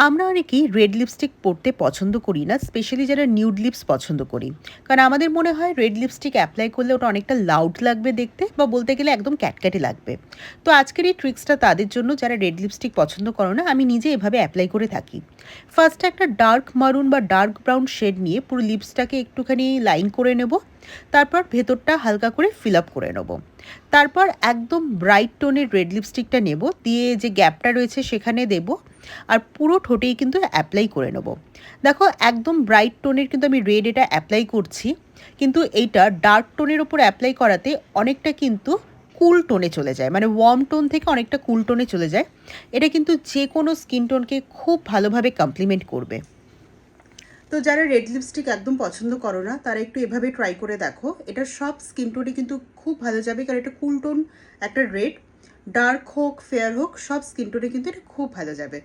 আমরা অনেকেই red lipstick পরতে পছন্দ করি না, স্পেশালি যারা নিউড লিপস পছন্দ করি। কারণ আমাদের মনে হয় রেড লিপস্টিক অ্যাপ্লাই করলে ওটা অনেকটা লাউড লাগবে দেখতে, বা বলতে গেলে একদম ক্যাটক্যাটে লাগবে। তো আজকের এই ট্রিক্সটা তাদের জন্য যারা রেড লিপস্টিক পছন্দ করো না। আমি নিজে এভাবে অ্যাপ্লাই করে থাকি। ফার্স্টে একটা ডার্ক মারুন বা ডার্ক ব্রাউন শেড নিয়ে পুরো লিপসটাকে একটুখানি লাইন করে নেব। তারপর ভেতরটা হালকা করে ফিল আপ করে নেব। তারপর একদম ব্রাইট টোনের রেড লিপস্টিকটা নেব, দিয়ে যে গ্যাপটা রয়েছে সেখানে দেব। আর পুরো ঠোঁটেই কিন্তু অ্যাপ্লাই করে নেব। দেখো, একদম ব্রাইট টোনের কিন্তু আমি রেড এটা অ্যাপ্লাই করছি, কিন্তু এইটা ডার্ক টোনের ওপর অ্যাপ্লাই করাতে অনেকটা কিন্তু কুল টোনে চলে যায়, মানে ওয়ার্ম টোন থেকে অনেকটা কুল টোনে চলে যায়। এটা কিন্তু যে কোনো স্কিন টোনকে খুব ভালোভাবে কমপ্লিমেন্ট করবে। তো যারা রেড লিপস্টিক একদম পছন্দ করো না, তারা একটু এভাবে ট্রাই করে দেখো। এটা সব স্কিন টোনে কিন্তু খুব ভালো যাবে, কারণ এটা কুল টোন একটা রেড। ডার্ক হোক ফেয়ার হোক, সব স্কিন টোনে কিন্তু এটা খুব ভালো যাবে।